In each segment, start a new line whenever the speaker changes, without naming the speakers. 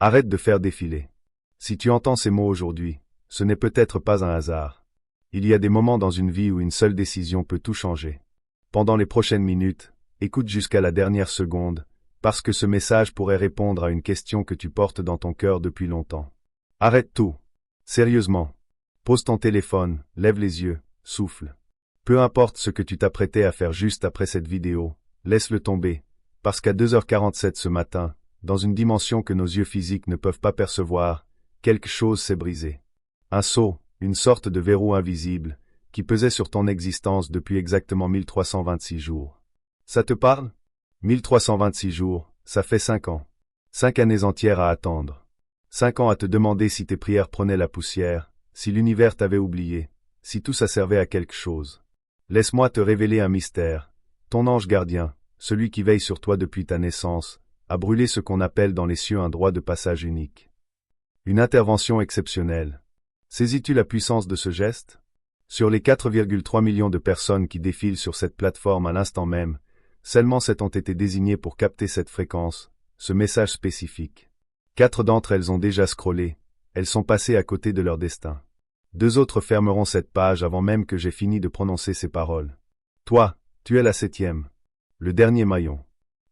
Arrête de faire défiler. Si tu entends ces mots aujourd'hui, ce n'est peut-être pas un hasard. Il y a des moments dans une vie où une seule décision peut tout changer. Pendant les prochaines minutes, écoute jusqu'à la dernière seconde, parce que ce message pourrait répondre à une question que tu portes dans ton cœur depuis longtemps. Arrête tout. Sérieusement. Pose ton téléphone, lève les yeux, souffle. Peu importe ce que tu t'apprêtais à faire juste après cette vidéo, laisse-le tomber, parce qu'à 2h47 ce matin, dans une dimension que nos yeux physiques ne peuvent pas percevoir, quelque chose s'est brisé. Un sceau, une sorte de verrou invisible, qui pesait sur ton existence depuis exactement 1326 jours. Ça te parle? 1326 jours, ça fait 5 ans. 5 années entières à attendre. 5 ans à te demander si tes prières prenaient la poussière, si l'univers t'avait oublié, si tout ça servait à quelque chose. Laisse-moi te révéler un mystère. Ton ange gardien, celui qui veille sur toi depuis ta naissance, a brûlé ce qu'on appelle dans les cieux un droit de passage unique. Une intervention exceptionnelle. Saisis-tu la puissance de ce geste? Sur les 4,3 millions de personnes qui défilent sur cette plateforme à l'instant même, seulement 7 ont été désignées pour capter cette fréquence, ce message spécifique. 4 d'entre elles ont déjà scrollé, elles sont passées à côté de leur destin. 2 autres fermeront cette page avant même que j'ai fini de prononcer ces paroles. Toi, tu es la 7e. Le dernier maillon.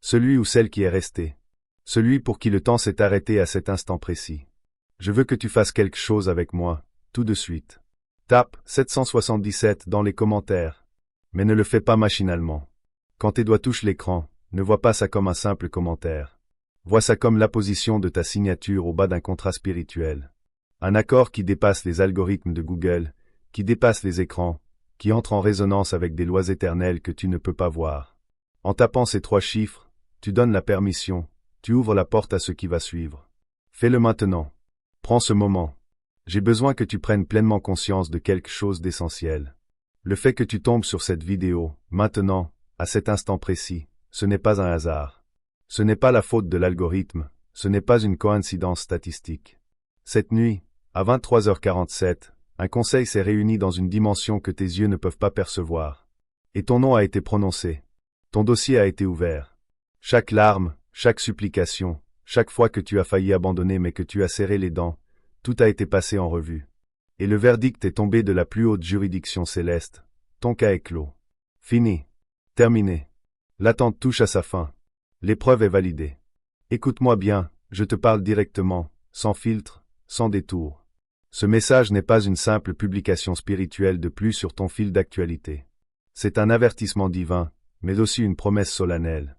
Celui ou celle qui est resté. Celui pour qui le temps s'est arrêté à cet instant précis. Je veux que tu fasses quelque chose avec moi, tout de suite. Tape 777 dans les commentaires. Mais ne le fais pas machinalement. Quand tes doigts touchent l'écran, ne vois pas ça comme un simple commentaire. Vois ça comme l'apposition de ta signature au bas d'un contrat spirituel. Un accord qui dépasse les algorithmes de Google, qui dépasse les écrans, qui entre en résonance avec des lois éternelles que tu ne peux pas voir. En tapant ces 3 chiffres, tu donnes la permission, tu ouvres la porte à ce qui va suivre. Fais-le maintenant. Prends ce moment. J'ai besoin que tu prennes pleinement conscience de quelque chose d'essentiel. Le fait que tu tombes sur cette vidéo, maintenant, à cet instant précis, ce n'est pas un hasard. Ce n'est pas la faute de l'algorithme, ce n'est pas une coïncidence statistique. Cette nuit, à 23h47, un conseil s'est réuni dans une dimension que tes yeux ne peuvent pas percevoir. Et ton nom a été prononcé. Ton dossier a été ouvert. Chaque larme, chaque supplication, chaque fois que tu as failli abandonner mais que tu as serré les dents, tout a été passé en revue. Et le verdict est tombé de la plus haute juridiction céleste. Ton cas est clos. Fini. Terminé. L'attente touche à sa fin. L'épreuve est validée. Écoute-moi bien, je te parle directement, sans filtre, sans détour. Ce message n'est pas une simple publication spirituelle de plus sur ton fil d'actualité. C'est un avertissement divin, mais aussi une promesse solennelle.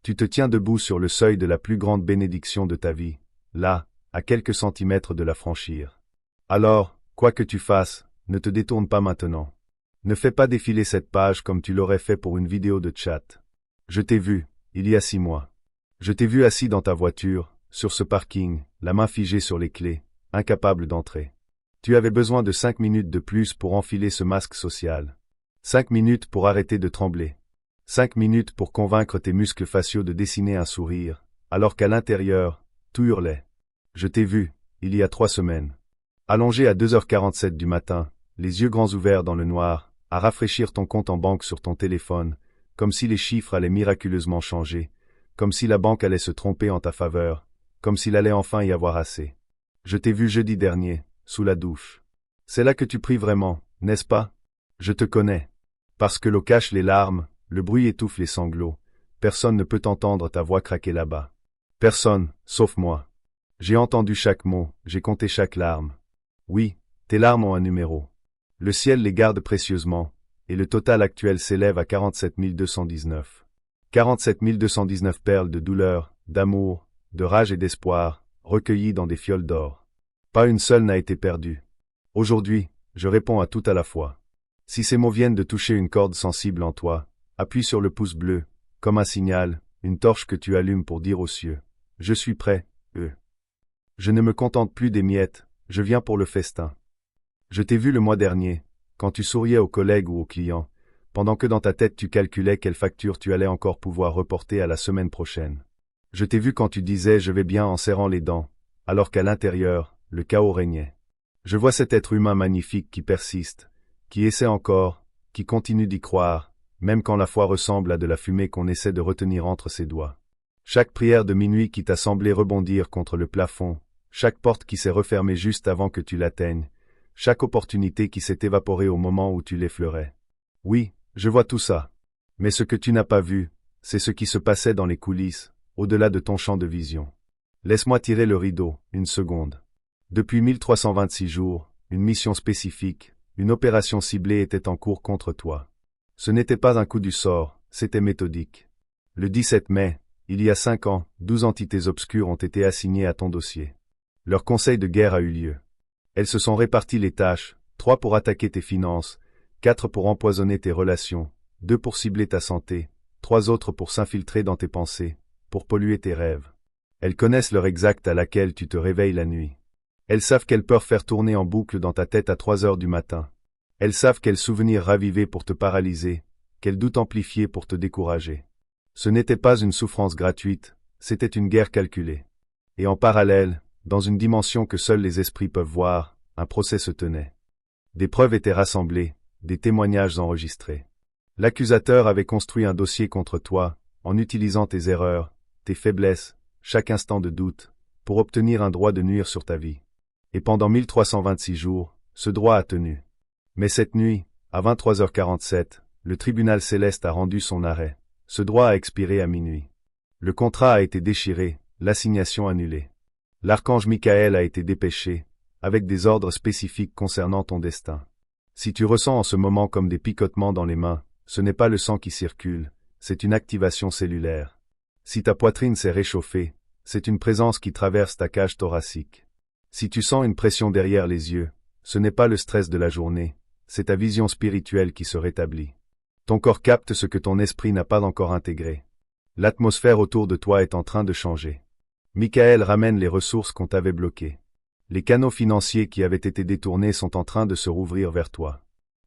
Tu te tiens debout sur le seuil de la plus grande bénédiction de ta vie, là, à quelques centimètres de la franchir. Alors, quoi que tu fasses, ne te détourne pas maintenant. Ne fais pas défiler cette page comme tu l'aurais fait pour une vidéo de chat. Je t'ai vu, il y a 6 mois. Je t'ai vu assis dans ta voiture, sur ce parking, la main figée sur les clés, incapable d'entrer. Tu avais besoin de 5 minutes de plus pour enfiler ce masque social. 5 minutes pour arrêter de trembler. 5 minutes pour convaincre tes muscles faciaux de dessiner un sourire, alors qu'à l'intérieur, tout hurlait. Je t'ai vu, il y a 3 semaines. Allongé à 2h47 du matin, les yeux grands ouverts dans le noir, à rafraîchir ton compte en banque sur ton téléphone, comme si les chiffres allaient miraculeusement changer, comme si la banque allait se tromper en ta faveur, comme s'il allait enfin y avoir assez. Je t'ai vu jeudi dernier, sous la douche. C'est là que tu pries vraiment, n'est-ce pas? Je te connais. Parce que l'eau cache les larmes, le bruit étouffe les sanglots, personne ne peut entendre ta voix craquer là-bas. Personne, sauf moi. J'ai entendu chaque mot, j'ai compté chaque larme. Oui, tes larmes ont un numéro. Le ciel les garde précieusement, et le total actuel s'élève à 47 219. 47 219 perles de douleur, d'amour, de rage et d'espoir, recueillies dans des fioles d'or. Pas une seule n'a été perdue. Aujourd'hui, je réponds à tout à la fois. Si ces mots viennent de toucher une corde sensible en toi, appuie sur le pouce bleu, comme un signal, une torche que tu allumes pour dire aux cieux. Je suis prêt, eux. Je ne me contente plus des miettes, je viens pour le festin. Je t'ai vu le mois dernier, quand tu souriais aux collègues ou aux clients, pendant que dans ta tête tu calculais quelle facture tu allais encore pouvoir reporter à la semaine prochaine. Je t'ai vu quand tu disais « je vais bien » en serrant les dents, alors qu'à l'intérieur, le chaos régnait. Je vois cet être humain magnifique qui persiste, qui essaie encore, qui continue d'y croire, même quand la foi ressemble à de la fumée qu'on essaie de retenir entre ses doigts. Chaque prière de minuit qui t'a semblé rebondir contre le plafond, chaque porte qui s'est refermée juste avant que tu l'atteignes, chaque opportunité qui s'est évaporée au moment où tu l'effleurais. Oui, je vois tout ça. Mais ce que tu n'as pas vu, c'est ce qui se passait dans les coulisses, au-delà de ton champ de vision. Laisse-moi tirer le rideau, une seconde. Depuis 1326 jours, une mission spécifique, une opération ciblée était en cours contre toi. Ce n'était pas un coup du sort, c'était méthodique. Le 17 mai, il y a 5 ans, 12 entités obscures ont été assignées à ton dossier. Leur conseil de guerre a eu lieu. Elles se sont réparties les tâches, 3 pour attaquer tes finances, 4 pour empoisonner tes relations, 2 pour cibler ta santé, 3 autres pour s'infiltrer dans tes pensées, pour polluer tes rêves. Elles connaissent l'heure exacte à laquelle tu te réveilles la nuit. Elles savent quelles peurs faire tourner en boucle dans ta tête à 3 heures du matin. Elles savent quels souvenirs raviver pour te paralyser, quels doutes amplifier pour te décourager. Ce n'était pas une souffrance gratuite, c'était une guerre calculée. Et en parallèle, dans une dimension que seuls les esprits peuvent voir, un procès se tenait. Des preuves étaient rassemblées, des témoignages enregistrés. L'accusateur avait construit un dossier contre toi, en utilisant tes erreurs, tes faiblesses, chaque instant de doute, pour obtenir un droit de nuire sur ta vie. Et pendant 1326 jours, ce droit a tenu. Mais cette nuit, à 23h47, le tribunal céleste a rendu son arrêt. Ce droit a expiré à minuit. Le contrat a été déchiré, l'assignation annulée. L'archange Michael a été dépêché, avec des ordres spécifiques concernant ton destin. Si tu ressens en ce moment comme des picotements dans les mains, ce n'est pas le sang qui circule, c'est une activation cellulaire. Si ta poitrine s'est réchauffée, c'est une présence qui traverse ta cage thoracique. Si tu sens une pression derrière les yeux, ce n'est pas le stress de la journée, c'est ta vision spirituelle qui se rétablit. Ton corps capte ce que ton esprit n'a pas encore intégré. L'atmosphère autour de toi est en train de changer. Michael ramène les ressources qu'on t'avait bloquées. Les canaux financiers qui avaient été détournés sont en train de se rouvrir vers toi.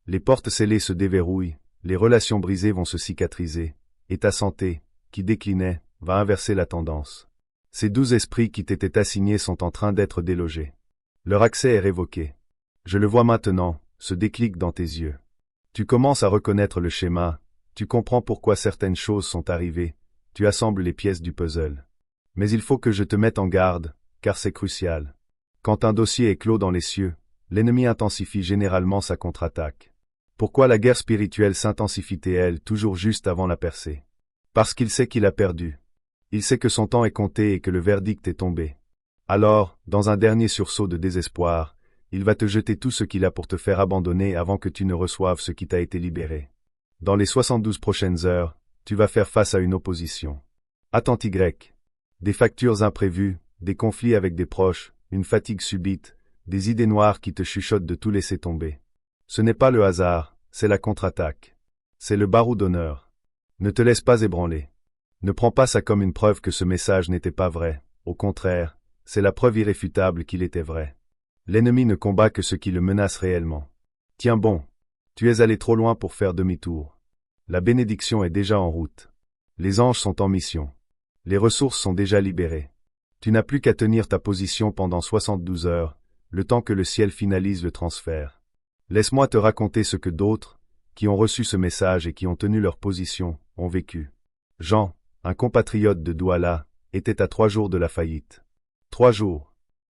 Les portes scellées se déverrouillent, les relations brisées vont se cicatriser, et ta santé, qui déclinait, va inverser la tendance. Ces 12 esprits qui t'étaient assignés sont en train d'être délogés. Leur accès est révoqué. Je le vois maintenant, ce déclic dans tes yeux. Tu commences à reconnaître le schéma, tu comprends pourquoi certaines choses sont arrivées, tu assembles les pièces du puzzle. Mais il faut que je te mette en garde, car c'est crucial. Quand un dossier est clos dans les cieux, l'ennemi intensifie généralement sa contre-attaque. Pourquoi la guerre spirituelle s'intensifie-t-elle toujours juste avant la percée? Parce qu'il sait qu'il a perdu. Il sait que son temps est compté et que le verdict est tombé. Alors, dans un dernier sursaut de désespoir, il va te jeter tout ce qu'il a pour te faire abandonner avant que tu ne reçoives ce qui t'a été libéré. Dans les 72 prochaines heures, tu vas faire face à une opposition. Attente Y. Des factures imprévues, des conflits avec des proches, une fatigue subite, des idées noires qui te chuchotent de tout laisser tomber. Ce n'est pas le hasard, c'est la contre-attaque. C'est le barreau d'honneur. Ne te laisse pas ébranler. Ne prends pas ça comme une preuve que ce message n'était pas vrai. Au contraire, c'est la preuve irréfutable qu'il était vrai. L'ennemi ne combat que ce qui le menace réellement. Tiens bon. Tu es allé trop loin pour faire demi-tour. La bénédiction est déjà en route. Les anges sont en mission. Les ressources sont déjà libérées. Tu n'as plus qu'à tenir ta position pendant 72 heures, le temps que le ciel finalise le transfert. Laisse-moi te raconter ce que d'autres, qui ont reçu ce message et qui ont tenu leur position, ont vécu. Jean, un compatriote de Douala, était à 3 jours de la faillite. 3 jours.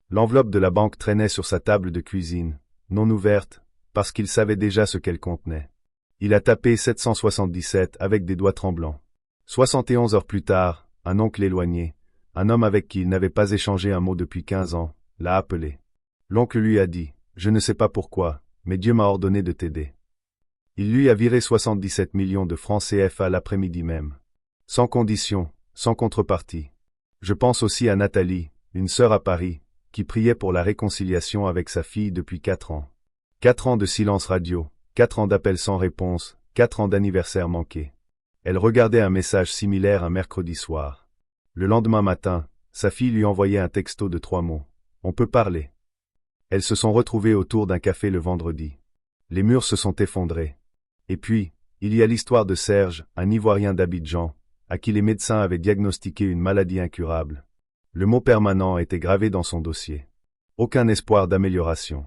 L'enveloppe de la banque traînait sur sa table de cuisine, non ouverte, parce qu'il savait déjà ce qu'elle contenait. Il a tapé 777 avec des doigts tremblants. 71 heures plus tard, un oncle éloigné, un homme avec qui il n'avait pas échangé un mot depuis 15 ans, l'a appelé. L'oncle lui a dit, « Je ne sais pas pourquoi, mais Dieu m'a ordonné de t'aider. » Il lui a viré 77 millions de francs CFA l'après-midi même. Sans condition, sans contrepartie. Je pense aussi à Nathalie, une sœur à Paris, qui priait pour la réconciliation avec sa fille depuis 4 ans. 4 ans de silence radio, 4 ans d'appels sans réponse, 4 ans d'anniversaire manqué. Elle regardait un message similaire un mercredi soir. Le lendemain matin, sa fille lui envoyait un texto de 3 mots. On peut parler. Elles se sont retrouvées autour d'un café le vendredi. Les murs se sont effondrés. Et puis, il y a l'histoire de Serge, un Ivoirien d'Abidjan, à qui les médecins avaient diagnostiqué une maladie incurable. Le mot permanent était gravé dans son dossier. Aucun espoir d'amélioration.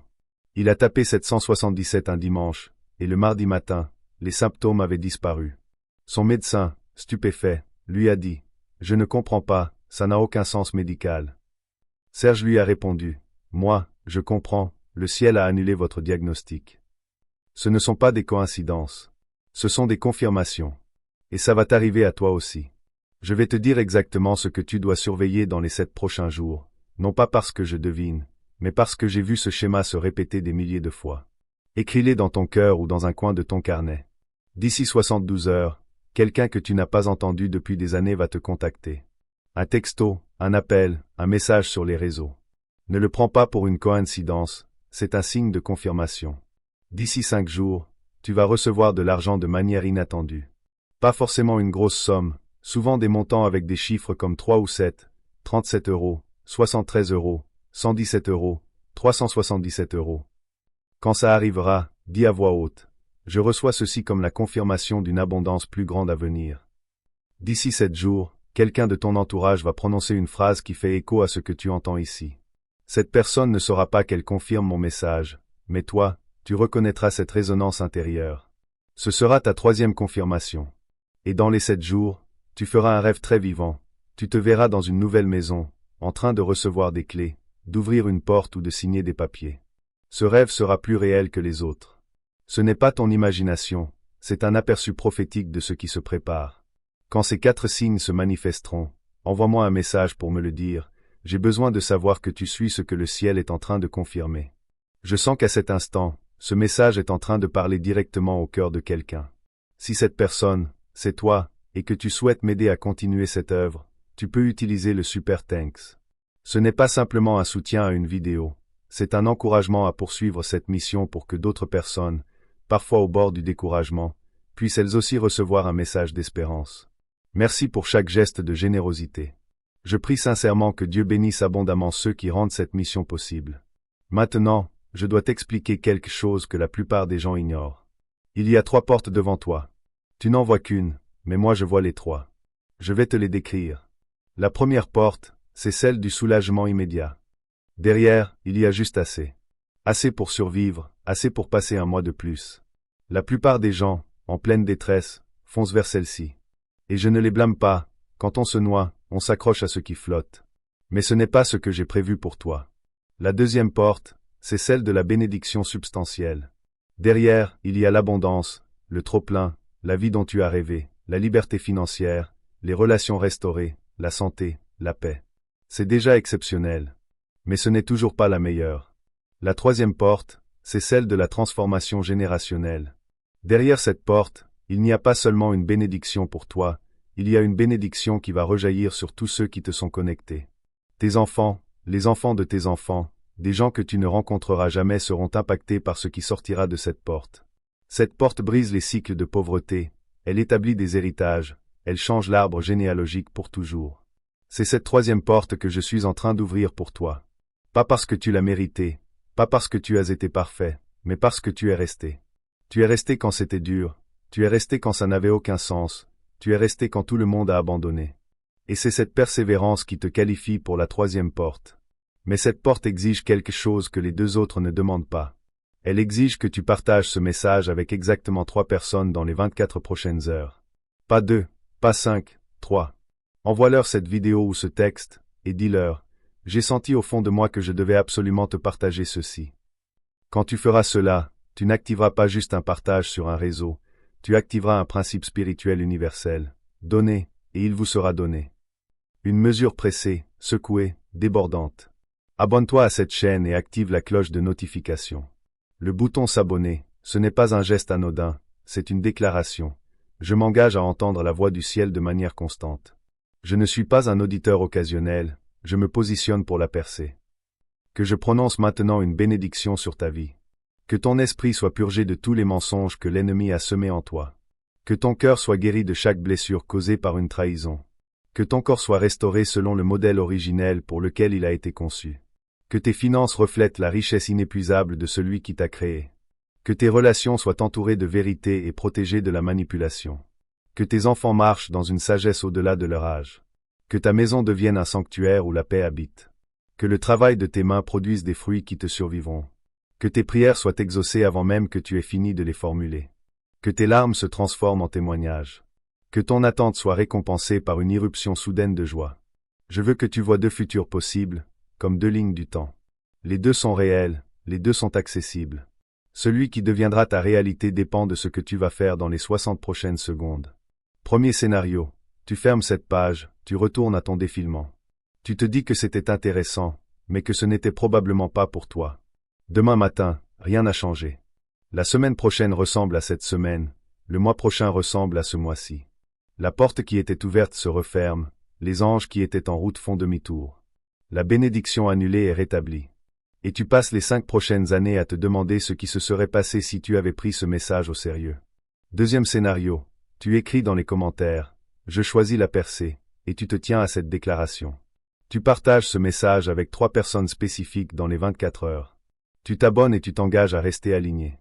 Il a tapé 777 un dimanche, et le mardi matin, les symptômes avaient disparu. Son médecin, stupéfait, lui a dit Je ne comprends pas, ça n'a aucun sens médical. Serge lui a répondu. Moi, je comprends, le ciel a annulé votre diagnostic. Ce ne sont pas des coïncidences. Ce sont des confirmations. Et ça va t'arriver à toi aussi. Je vais te dire exactement ce que tu dois surveiller dans les 7 prochains jours, non pas parce que je devine, mais parce que j'ai vu ce schéma se répéter des milliers de fois. Écris-les dans ton cœur ou dans un coin de ton carnet. D'ici 72 heures, quelqu'un que tu n'as pas entendu depuis des années va te contacter. Un texto, un appel, un message sur les réseaux. Ne le prends pas pour une coïncidence, c'est un signe de confirmation. D'ici 5 jours, tu vas recevoir de l'argent de manière inattendue. Pas forcément une grosse somme, souvent des montants avec des chiffres comme 3 ou 7, 37 euros, 73 euros, 117 euros, 377 euros. Quand ça arrivera, dis à voix haute. Je reçois ceci comme la confirmation d'une abondance plus grande à venir. D'ici 7 jours, quelqu'un de ton entourage va prononcer une phrase qui fait écho à ce que tu entends ici. Cette personne ne saura pas qu'elle confirme mon message, mais toi, tu reconnaîtras cette résonance intérieure. Ce sera ta 3e confirmation. Et dans les 7 jours, tu feras un rêve très vivant. Tu te verras dans une nouvelle maison, en train de recevoir des clés, d'ouvrir une porte ou de signer des papiers. Ce rêve sera plus réel que les autres. Ce n'est pas ton imagination, c'est un aperçu prophétique de ce qui se prépare. Quand ces 4 signes se manifesteront, envoie-moi un message pour me le dire. J'ai besoin de savoir que tu suis ce que le ciel est en train de confirmer. Je sens qu'à cet instant, ce message est en train de parler directement au cœur de quelqu'un. Si cette personne, c'est toi, et que tu souhaites m'aider à continuer cette œuvre, tu peux utiliser le Super Thanks. Ce n'est pas simplement un soutien à une vidéo, c'est un encouragement à poursuivre cette mission pour que d'autres personnes, parfois au bord du découragement, puissent elles aussi recevoir un message d'espérance. Merci pour chaque geste de générosité. Je prie sincèrement que Dieu bénisse abondamment ceux qui rendent cette mission possible. Maintenant, je dois t'expliquer quelque chose que la plupart des gens ignorent. Il y a 3 portes devant toi. Tu n'en vois qu'une, mais moi je vois les 3. Je vais te les décrire. La première porte, c'est celle du soulagement immédiat. Derrière, il y a juste assez. Assez pour survivre, assez pour passer un mois de plus. La plupart des gens, en pleine détresse, foncent vers celle-ci. Et je ne les blâme pas, quand on se noie, on s'accroche à ce qui flotte. Mais ce n'est pas ce que j'ai prévu pour toi. La deuxième porte, c'est celle de la bénédiction substantielle. Derrière, il y a l'abondance, le trop-plein, la vie dont tu as rêvé, la liberté financière, les relations restaurées, la santé, la paix. C'est déjà exceptionnel. Mais ce n'est toujours pas la meilleure. La troisième porte, c'est celle de la transformation générationnelle. Derrière cette porte, il n'y a pas seulement une bénédiction pour toi, il y a une bénédiction qui va rejaillir sur tous ceux qui te sont connectés. Tes enfants, les enfants de tes enfants, des gens que tu ne rencontreras jamais seront impactés par ce qui sortira de cette porte. Cette porte brise les cycles de pauvreté, elle établit des héritages, elle change l'arbre généalogique pour toujours. C'est cette troisième porte que je suis en train d'ouvrir pour toi. Pas parce que tu l'as mérité, pas parce que tu as été parfait, mais parce que tu es resté. Tu es resté quand c'était dur, tu es resté quand ça n'avait aucun sens, tu es resté quand tout le monde a abandonné. Et c'est cette persévérance qui te qualifie pour la troisième porte. Mais cette porte exige quelque chose que les 2 autres ne demandent pas. Elle exige que tu partages ce message avec exactement 3 personnes dans les 24 prochaines heures. Pas 2, pas 5, 3. Envoie-leur cette vidéo ou ce texte, et dis-leur, j'ai senti au fond de moi que je devais absolument te partager ceci. Quand tu feras cela, tu n'activeras pas juste un partage sur un réseau, tu activeras un principe spirituel universel. Donnez, et il vous sera donné. Une mesure pressée, secouée, débordante. Abonne-toi à cette chaîne et active la cloche de notification. Le bouton s'abonner, ce n'est pas un geste anodin, c'est une déclaration. Je m'engage à entendre la voix du ciel de manière constante. Je ne suis pas un auditeur occasionnel, je me positionne pour la percer. Que je prononce maintenant une bénédiction sur ta vie. Que ton esprit soit purgé de tous les mensonges que l'ennemi a semés en toi. Que ton cœur soit guéri de chaque blessure causée par une trahison. Que ton corps soit restauré selon le modèle originel pour lequel il a été conçu. Que tes finances reflètent la richesse inépuisable de celui qui t'a créé. Que tes relations soient entourées de vérité et protégées de la manipulation. Que tes enfants marchent dans une sagesse au-delà de leur âge. Que ta maison devienne un sanctuaire où la paix habite. Que le travail de tes mains produise des fruits qui te survivront. Que tes prières soient exaucées avant même que tu aies fini de les formuler. Que tes larmes se transforment en témoignages. Que ton attente soit récompensée par une irruption soudaine de joie. Je veux que tu vois 2 futurs possibles, comme 2 lignes du temps. Les 2 sont réels, les 2 sont accessibles. Celui qui deviendra ta réalité dépend de ce que tu vas faire dans les 60 prochaines secondes. Premier scénario. Tu fermes cette page, tu retournes à ton défilement. Tu te dis que c'était intéressant, mais que ce n'était probablement pas pour toi. Demain matin, rien n'a changé. La semaine prochaine ressemble à cette semaine, le mois prochain ressemble à ce mois-ci. La porte qui était ouverte se referme, les anges qui étaient en route font demi-tour. La bénédiction annulée est rétablie. Et tu passes les 5 prochaines années à te demander ce qui se serait passé si tu avais pris ce message au sérieux. Deuxième scénario. Tu écris dans les commentaires « Je choisis la percée » et tu te tiens à cette déclaration. Tu partages ce message avec 3 personnes spécifiques dans les 24 heures. Tu t'abonnes et tu t'engages à rester aligné.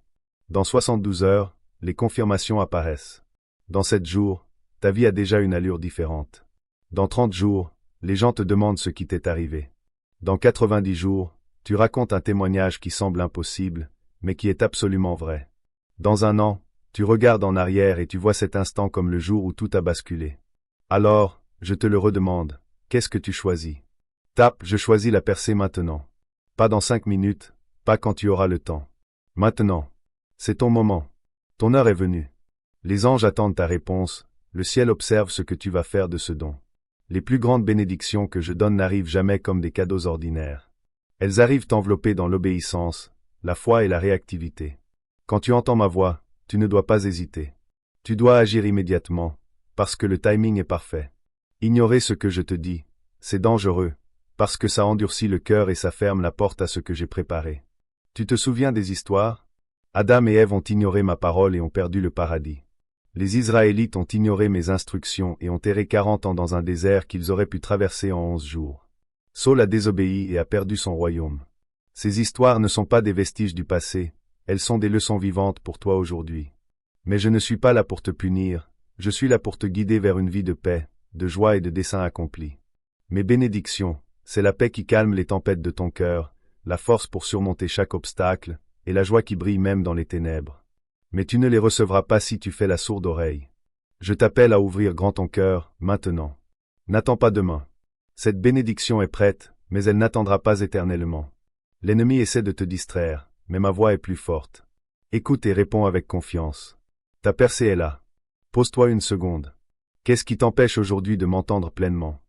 Dans 72 heures, les confirmations apparaissent. Dans 7 jours, ta vie a déjà une allure différente. Dans 30 jours, les gens te demandent ce qui t'est arrivé. Dans 90 jours, tu racontes un témoignage qui semble impossible, mais qui est absolument vrai. Dans 1 an, tu regardes en arrière et tu vois cet instant comme le jour où tout a basculé. Alors, je te le redemande, qu'est-ce que tu choisis? Tape « Je choisis la percée maintenant ». Pas dans 5 minutes, pas quand tu auras le temps. Maintenant. C'est ton moment. Ton heure est venue. Les anges attendent ta réponse, le ciel observe ce que tu vas faire de ce don. Les plus grandes bénédictions que je donne n'arrivent jamais comme des cadeaux ordinaires. Elles arrivent enveloppées dans l'obéissance, la foi et la réactivité. Quand tu entends ma voix, tu ne dois pas hésiter. Tu dois agir immédiatement, parce que le timing est parfait. Ignorer ce que je te dis, c'est dangereux, parce que ça endurcit le cœur et ça ferme la porte à ce que j'ai préparé. Tu te souviens des histoires? Adam et Ève ont ignoré ma parole et ont perdu le paradis. Les Israélites ont ignoré mes instructions et ont erré 40 ans dans un désert qu'ils auraient pu traverser en 11 jours. Saul a désobéi et a perdu son royaume. Ces histoires ne sont pas des vestiges du passé, elles sont des leçons vivantes pour toi aujourd'hui. Mais je ne suis pas là pour te punir, je suis là pour te guider vers une vie de paix, de joie et de dessein accompli. Mes bénédictions, c'est la paix qui calme les tempêtes de ton cœur, la force pour surmonter chaque obstacle, et la joie qui brille même dans les ténèbres. Mais tu ne les recevras pas si tu fais la sourde oreille. Je t'appelle à ouvrir grand ton cœur, maintenant. N'attends pas demain. Cette bénédiction est prête, mais elle n'attendra pas éternellement. L'ennemi essaie de te distraire, mais ma voix est plus forte. Écoute et réponds avec confiance. Ta percée est là. Pose-toi une seconde. Qu'est-ce qui t'empêche aujourd'hui de m'entendre pleinement?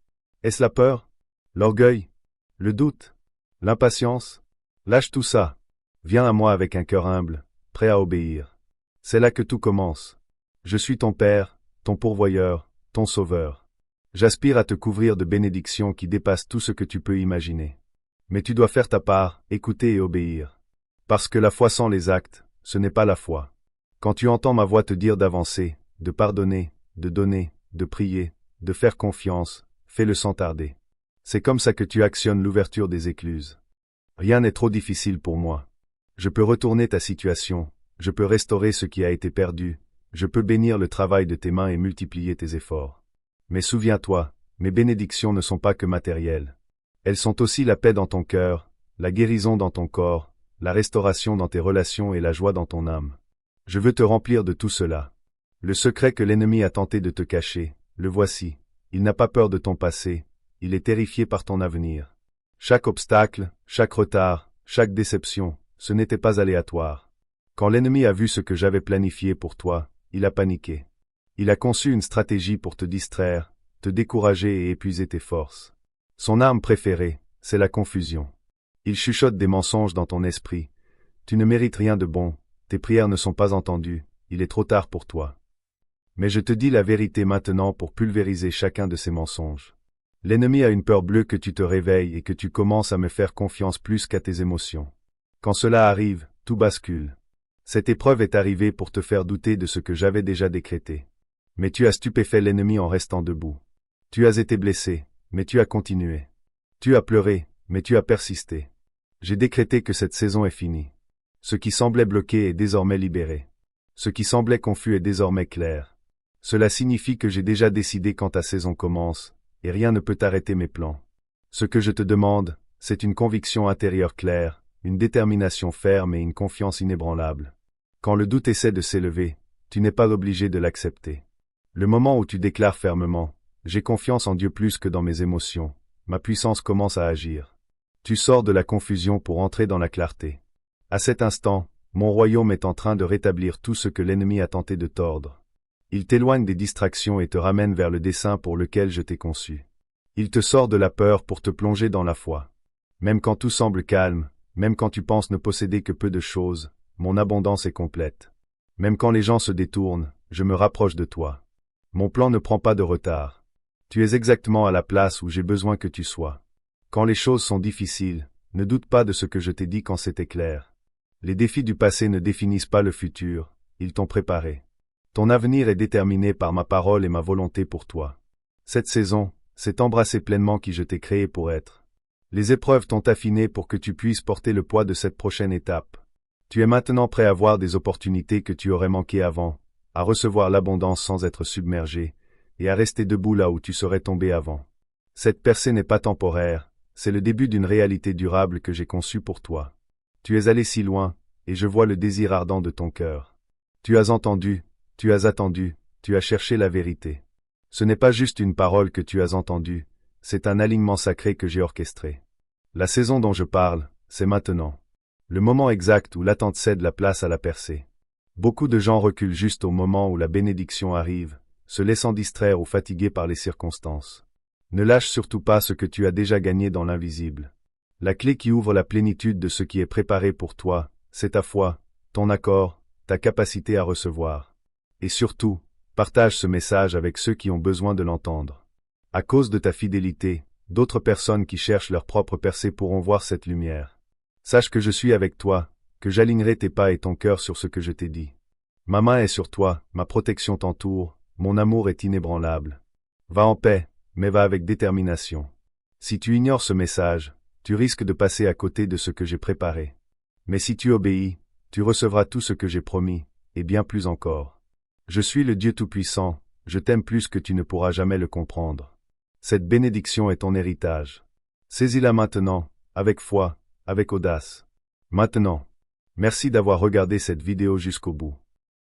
Est-ce la peur? L'orgueil? Le doute? L'impatience? Lâche tout ça. Viens à moi avec un cœur humble, prêt à obéir. C'est là que tout commence. Je suis ton Père, ton pourvoyeur, ton Sauveur. J'aspire à te couvrir de bénédictions qui dépassent tout ce que tu peux imaginer. Mais tu dois faire ta part, écouter et obéir. Parce que la foi sans les actes, ce n'est pas la foi. Quand tu entends ma voix te dire d'avancer, de pardonner, de donner, de prier, de faire confiance, fais-le sans tarder. C'est comme ça que tu actionnes l'ouverture des écluses. Rien n'est trop difficile pour moi. Je peux retourner ta situation, je peux restaurer ce qui a été perdu, je peux bénir le travail de tes mains et multiplier tes efforts. Mais souviens-toi, mes bénédictions ne sont pas que matérielles. Elles sont aussi la paix dans ton cœur, la guérison dans ton corps, la restauration dans tes relations et la joie dans ton âme. Je veux te remplir de tout cela. Le secret que l'ennemi a tenté de te cacher, le voici. Il n'a pas peur de ton passé, il est terrifié par ton avenir. Chaque obstacle, chaque retard, chaque déception, ce n'était pas aléatoire. Quand l'ennemi a vu ce que j'avais planifié pour toi, il a paniqué. Il a conçu une stratégie pour te distraire, te décourager et épuiser tes forces. Son arme préférée, c'est la confusion. Il chuchote des mensonges dans ton esprit. Tu ne mérites rien de bon, tes prières ne sont pas entendues, il est trop tard pour toi. Mais je te dis la vérité maintenant pour pulvériser chacun de ces mensonges. L'ennemi a une peur bleue que tu te réveilles et que tu commences à me faire confiance plus qu'à tes émotions. Quand cela arrive, tout bascule. Cette épreuve est arrivée pour te faire douter de ce que j'avais déjà décrété. Mais tu as stupéfait l'ennemi en restant debout. Tu as été blessé, mais tu as continué. Tu as pleuré, mais tu as persisté. J'ai décrété que cette saison est finie. Ce qui semblait bloqué est désormais libéré. Ce qui semblait confus est désormais clair. Cela signifie que j'ai déjà décidé quand ta saison commence, et rien ne peut arrêter mes plans. Ce que je te demande, c'est une conviction intérieure claire, une détermination ferme et une confiance inébranlable. Quand le doute essaie de s'élever, tu n'es pas obligé de l'accepter. Le moment où tu déclares fermement « J'ai confiance en Dieu plus que dans mes émotions », ma puissance commence à agir. Tu sors de la confusion pour entrer dans la clarté. À cet instant, mon royaume est en train de rétablir tout ce que l'ennemi a tenté de tordre. Il t'éloigne des distractions et te ramène vers le dessein pour lequel je t'ai conçu. Il te sort de la peur pour te plonger dans la foi. Même quand tout semble calme, même quand tu penses ne posséder que peu de choses, mon abondance est complète. Même quand les gens se détournent, je me rapproche de toi. Mon plan ne prend pas de retard. Tu es exactement à la place où j'ai besoin que tu sois. Quand les choses sont difficiles, ne doute pas de ce que je t'ai dit quand c'était clair. Les défis du passé ne définissent pas le futur, ils t'ont préparé. Ton avenir est déterminé par ma parole et ma volonté pour toi. Cette saison, c'est embrasser pleinement qui je t'ai créé pour être. Les épreuves t'ont affiné pour que tu puisses porter le poids de cette prochaine étape. Tu es maintenant prêt à voir des opportunités que tu aurais manquées avant, à recevoir l'abondance sans être submergé, et à rester debout là où tu serais tombé avant. Cette percée n'est pas temporaire, c'est le début d'une réalité durable que j'ai conçue pour toi. Tu es allé si loin, et je vois le désir ardent de ton cœur. Tu as entendu, tu as attendu, tu as cherché la vérité. Ce n'est pas juste une parole que tu as entendue, c'est un alignement sacré que j'ai orchestré. La saison dont je parle, c'est maintenant. Le moment exact où l'attente cède la place à la percée. Beaucoup de gens reculent juste au moment où la bénédiction arrive, se laissant distraire ou fatiguer par les circonstances. Ne lâche surtout pas ce que tu as déjà gagné dans l'invisible. La clé qui ouvre la plénitude de ce qui est préparé pour toi, c'est ta foi, ton accord, ta capacité à recevoir. Et surtout, partage ce message avec ceux qui ont besoin de l'entendre. À cause de ta fidélité, d'autres personnes qui cherchent leur propre percée pourront voir cette lumière. Sache que je suis avec toi, que j'alignerai tes pas et ton cœur sur ce que je t'ai dit. Ma main est sur toi, ma protection t'entoure, mon amour est inébranlable. Va en paix, mais va avec détermination. Si tu ignores ce message, tu risques de passer à côté de ce que j'ai préparé. Mais si tu obéis, tu recevras tout ce que j'ai promis, et bien plus encore. Je suis le Dieu Tout-Puissant, je t'aime plus que tu ne pourras jamais le comprendre. Cette bénédiction est ton héritage. Saisis-la maintenant, avec foi, avec audace. Maintenant. Merci d'avoir regardé cette vidéo jusqu'au bout.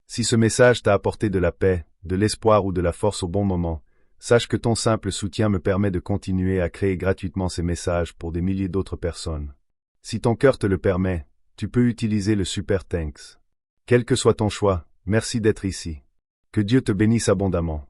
Si ce message t'a apporté de la paix, de l'espoir ou de la force au bon moment, sache que ton simple soutien me permet de continuer à créer gratuitement ces messages pour des milliers d'autres personnes. Si ton cœur te le permet, tu peux utiliser le Super Thanks. Quel que soit ton choix, merci d'être ici. Que Dieu te bénisse abondamment.